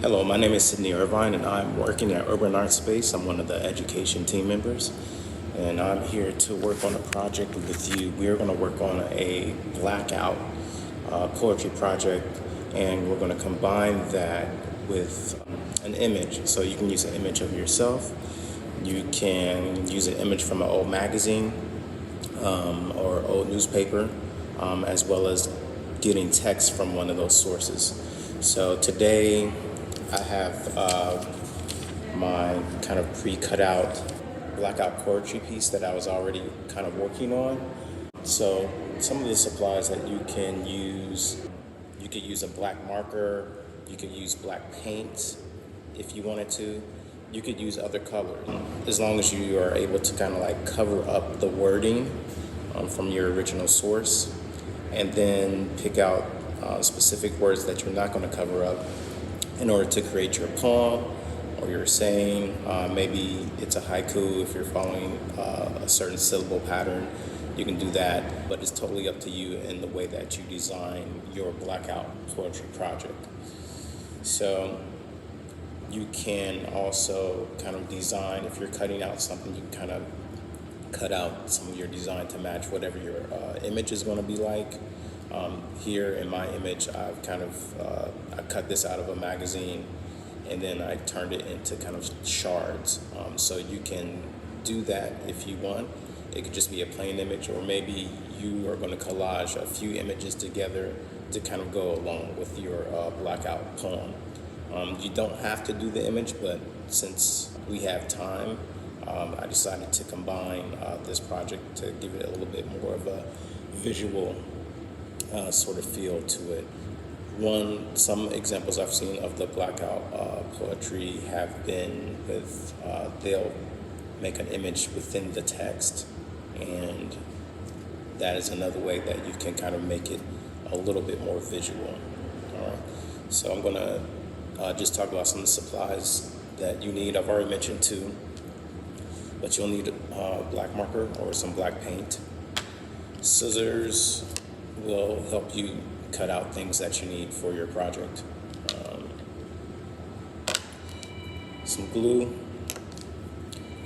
Hello, my name is Sidney Irvine, and I'm working at Urban Art Space. I'm one of the education team members, and I'm here to work on a project with you. We're going to work on a Blackout poetry project, and we're going to combine that with an image. So you can use an image of yourself. You can use an image from an old magazine or old newspaper, as well as getting text from one of those sources. So today I have my kind of pre-cut out Blackout poetry piece that I was already kind of working on. So some of the supplies that you can use, you could use a black marker, you could use black paint if you wanted to. You could use other colors as long as you are able to kind of like cover up the wording from your original source, and then pick out specific words that you're not going to cover up in order to create your poem or your saying. Maybe it's a haiku if you're following a certain syllable pattern. You can do that, but it's totally up to you in the way that you design your Blackout poetry project. So you can also kind of design, if you're cutting out something, you can kind of cut out some of your design to match whatever your image is going to be like. Here in my image, I've kind of I cut this out of a magazine, and then I turned it into kind of shards. So you can do that if you want. It could just be a plain image, or maybe you are going to collage a few images together to kind of go along with your Blackout poem. You don't have to do the image, but since we have time, I decided to combine this project to give it a little bit more of a visual sort of feel to it. Some examples I've seen of the Blackout poetry have been with, they'll make an image within the text, and that is another way that you can kind of make it a little bit more visual. All right. So I'm gonna just talk about some of the supplies that you need. I've already mentioned two, but you'll need a black marker or some black paint. Scissors will help you cut out things that you need for your project. Some glue,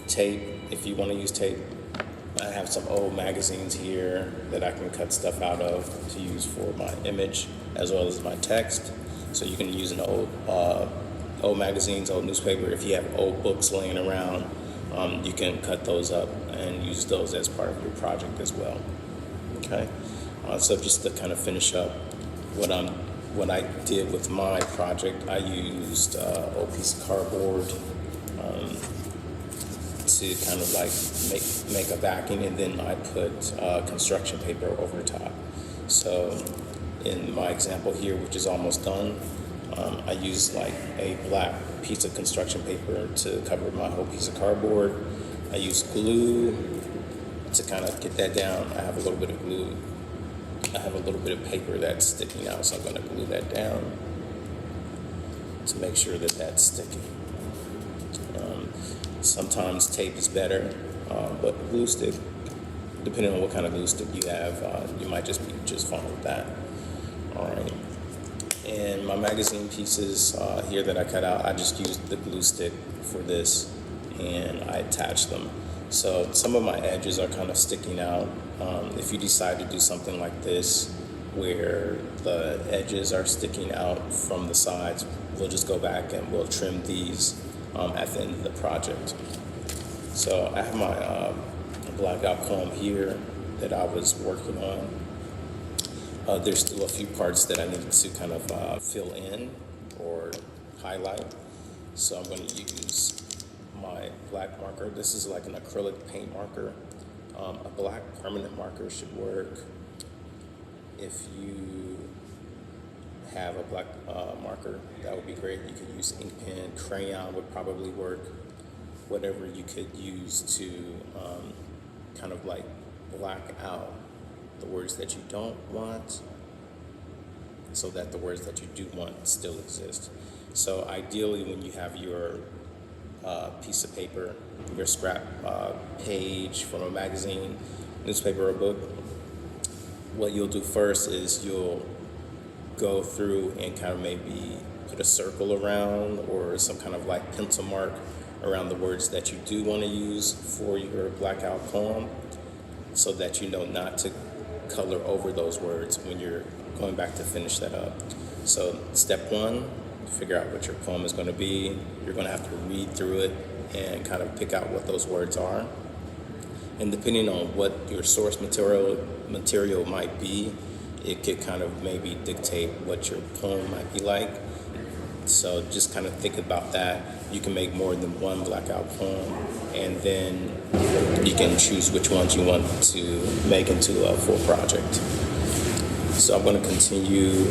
tape, if you want to use tape. I have some old magazines here that I can cut stuff out of to use for my image as well as my text. So you can use an old magazines, old newspaper. If you have old books laying around, you can cut those up and use those as part of your project as well. Okay. So just to kind of finish up what I did with my project, I used an old piece of cardboard to kind of like make a backing, and then I put construction paper over top. So in my example here, which is almost done, I used like a black piece of construction paper to cover my whole piece of cardboard. I used glue to kind of get that down. I have a little bit of glue. I have a little bit of paper that's sticking out, so I'm going to glue that down to make sure that that's sticking. Sometimes tape is better, but glue stick, depending on what kind of glue stick you have, you might just be just fine with that. All right. And my magazine pieces here that I cut out, I just used the glue stick for this, and I attached them. So some of my edges are kind of sticking out. If you decide to do something like this, where the edges are sticking out from the sides, we'll just go back and we'll trim these at the end of the project. So I have my Blackout poem here that I was working on. There's still a few parts that I need to kind of fill in or highlight. So I'm going to use my black marker. This is like an acrylic paint marker. A black permanent marker should work. If you have a black marker, that would be great. You could use ink pen, crayon would probably work. Whatever you could use to kind of like black out the words that you don't want, so that the words that you do want still exist. So ideally, when you have your piece of paper, your scrap page from a magazine, newspaper, or book, what you'll do first is you'll go through and kind of maybe put a circle around or some kind of like pencil mark around the words that you do want to use for your blackout poem, so that you know not to color over those words when you're going back to finish that up. So step one, figure out what your poem is going to be. You're going to have to read through it and kind of pick out what those words are. And depending on what your source material might be, it could kind of maybe dictate what your poem might be like. So just kind of think about that. You can make more than one blackout poem, and then you can choose which ones you want to make into a full project. So I'm going to continue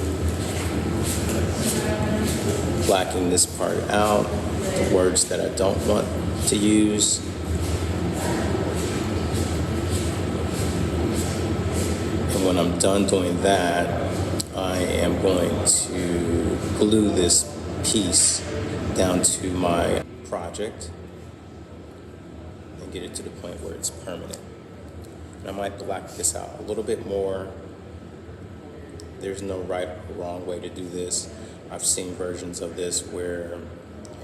blacking this part out, the words that I don't want to use. And when I'm done doing that, I am going to glue this piece down to my project and get it to the point where it's permanent. And I might black this out a little bit more. There's no right or wrong way to do this. I've seen versions of this where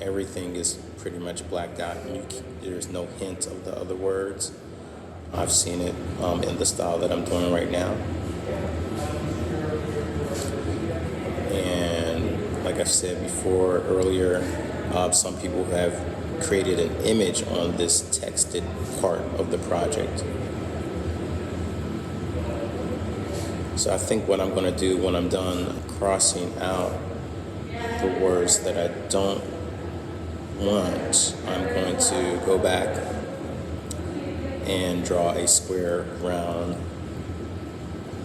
everything is pretty much blacked out and there's no hint of the other words. I've seen it in the style that I'm doing right now. And like I said before earlier, some people have created an image on this texted part of the project. So I think what I'm going to do when I'm done crossing out the words that I don't want, I'm going to go back and draw a square around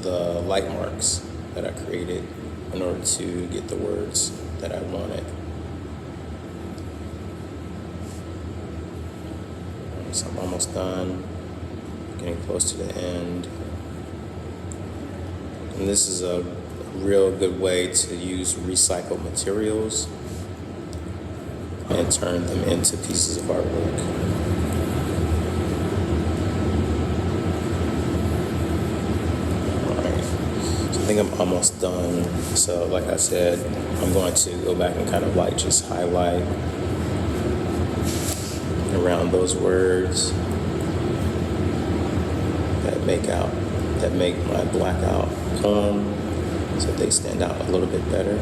the light marks that I created in order to get the words that I wanted. So I'm almost done, getting close to the end. And this is a real good way to use recycled materials and turn them into pieces of artwork. Alright, so I think I'm almost done. So like I said, I'm going to go back and kind of like just highlight around those words that make my blackout poem so they stand out a little bit better.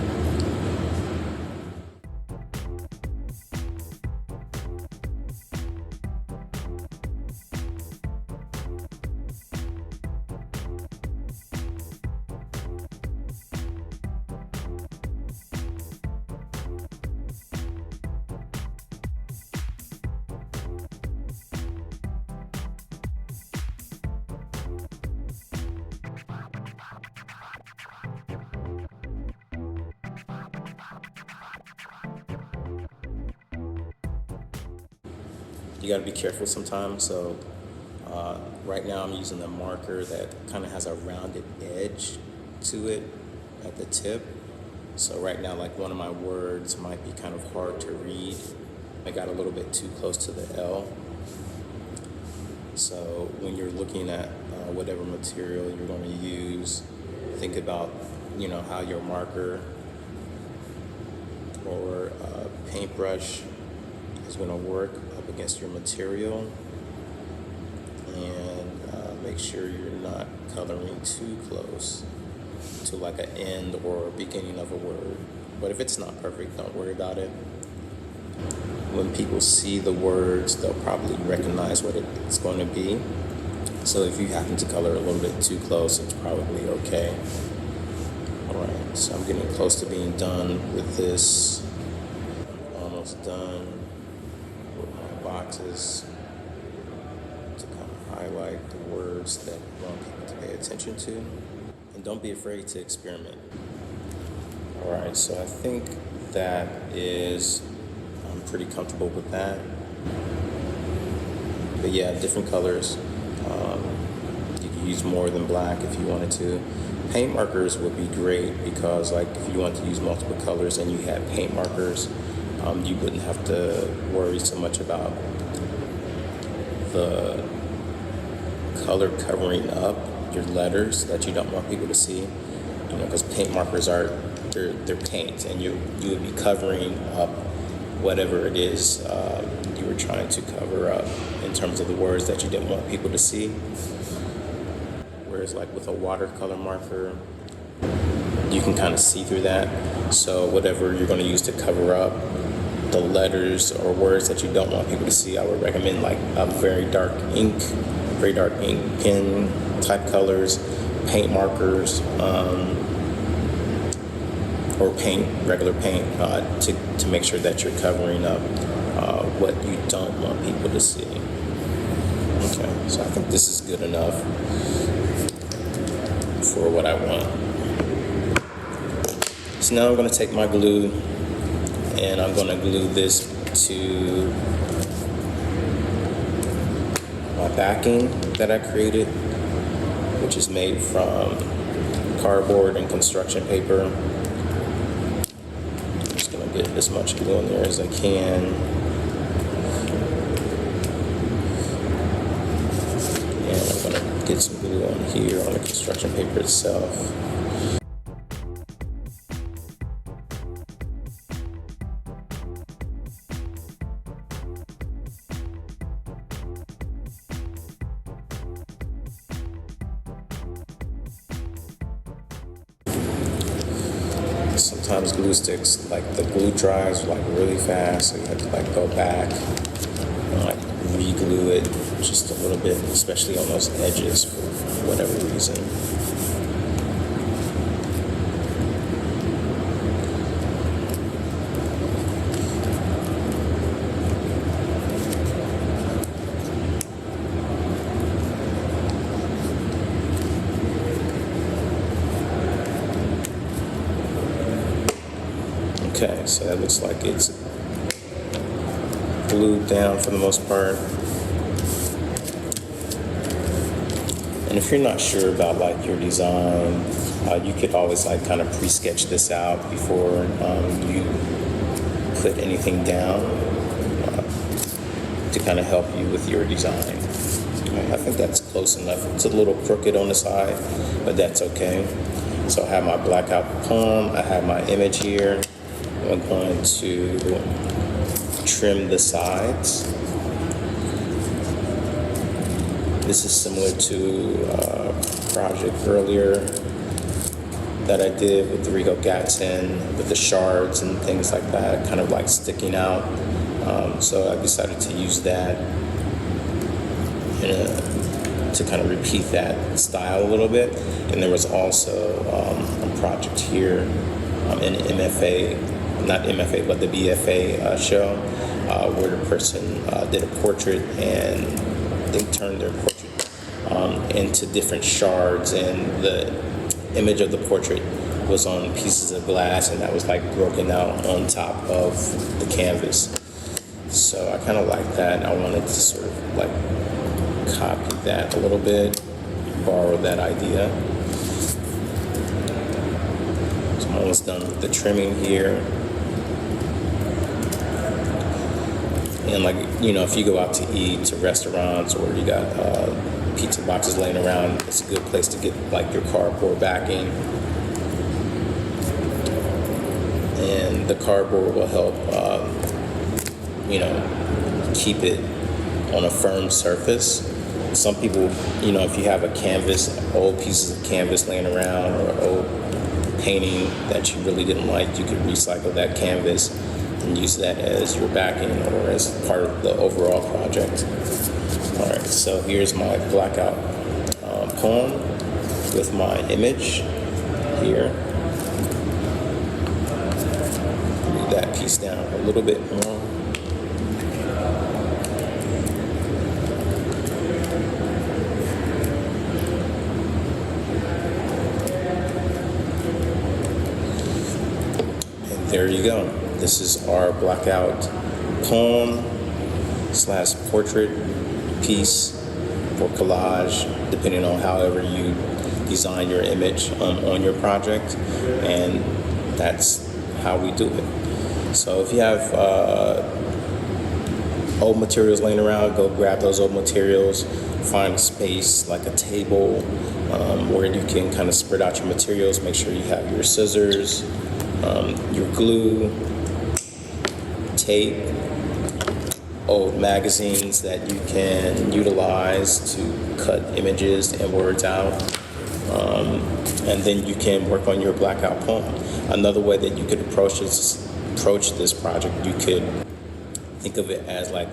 You got to be careful sometimes. So right now I'm using a marker that kind of has a rounded edge to it at the tip. So right now, like one of my words might be kind of hard to read. I got a little bit too close to the L. So when you're looking at whatever material you're going to use, think about, how your marker or paintbrush is going to work up against your material, and make sure you're not coloring too close to like an end or beginning of a word. But if it's not perfect, don't worry about it. When people see the words, they'll probably recognize what it's going to be. So if you happen to color a little bit too close, it's probably okay. Alright, so I'm getting close to being done with this. Almost done with my boxes to kind of highlight the words that you want people to pay attention to. And don't be afraid to experiment. Alright, so I think that is, I'm pretty comfortable with that. But yeah, different colors. You can use more than black if you wanted to. Paint markers would be great because, like, if you want to use multiple colors and you had paint markers, you wouldn't have to worry so much about the color covering up your letters that you don't want people to see. Because paint markers are their paint, and you would be covering up whatever it is you were trying to cover up in terms of the words that you didn't want people to see. Whereas like with a watercolor marker, you can kind of see through that. So whatever you're going to use to cover up the letters or words that you don't want people to see, I would recommend like a very dark ink pen type colors, paint markers, or regular paint, to make sure that you're covering up what you don't want people to see. Okay, so I think this is good enough for what I want. So now I'm going to take my glue and I'm going to glue this to my backing that I created, which is made from cardboard and construction paper. I'm just going to get as much glue in there as I can. And I'm going to get some glue on here on the construction paper itself. Sometimes glue sticks, like the glue dries like really fast, so you have to like go back and like re-glue it just a little bit, especially on those edges for whatever reason. Okay, so that looks like it's glued down for the most part. And if you're not sure about like your design, you could always like kind of pre-sketch this out before you put anything down to kind of help you with your design. I think that's close enough. It's a little crooked on the side, but that's okay. So I have my blackout poem, I have my image here. I'm going to trim the sides. This is similar to a project earlier that I did with the Rico Gatson, with the shards and things like that, kind of like sticking out. So I decided to use that to kind of repeat that style a little bit. And there was also a project here in MFA, not MFA, but the BFA show, where the person did a portrait and they turned their portrait into different shards, and the image of the portrait was on pieces of glass, and that was like broken out on top of the canvas. So I kind of like that. I wanted to sort of like copy that a little bit, borrow that idea. So I'm almost done with the trimming here. And like, you know, if you go out to eat to restaurants or you got pizza boxes laying around, it's a good place to get like your cardboard backing. And the cardboard will help, you know, keep it on a firm surface. Some people, you know, if you have a canvas, old pieces of canvas laying around or old painting that you really didn't like, you could recycle that canvas and use that as your backing or as part of the overall project. All right, so here's my blackout poem with my image here. Move that piece down a little bit more. And there you go. This is our blackout poem / portrait piece or collage, depending on however you design your image on your project. And that's how we do it. So if you have old materials laying around, go grab those old materials, find a space like a table where you can kind of spread out your materials. Make sure you have your scissors, your glue, tape, old magazines that you can utilize to cut images and words out. And then you can work on your blackout poem. Another way that you could approach this project, you could think of it as like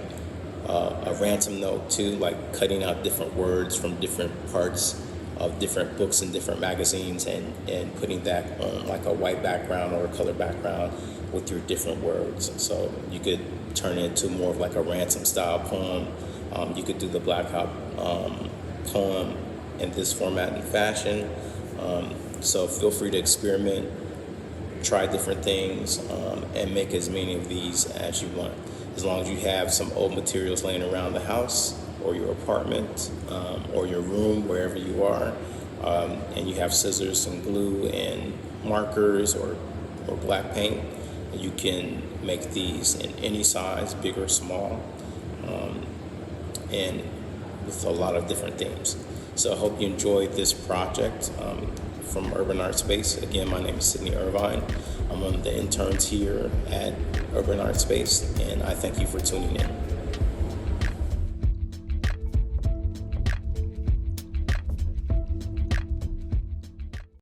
a ransom note too, like cutting out different words from different parts of different books and different magazines, and putting that on like a white background or a color background with your different words. So you could turn it into more of like a ransom style poem. You could do the blackout poem in this format and fashion. So feel free to experiment, try different things, and make as many of these as you want. As long as you have some old materials laying around the house or your apartment or your room, wherever you are, and you have scissors and glue and markers or black paint, you can make these in any size, big or small, and with a lot of different themes. So I hope you enjoyed this project from Urban Art Space. Again, my name is Sidney Irvine. I'm one of the interns here at Urban Art Space, and I thank you for tuning in.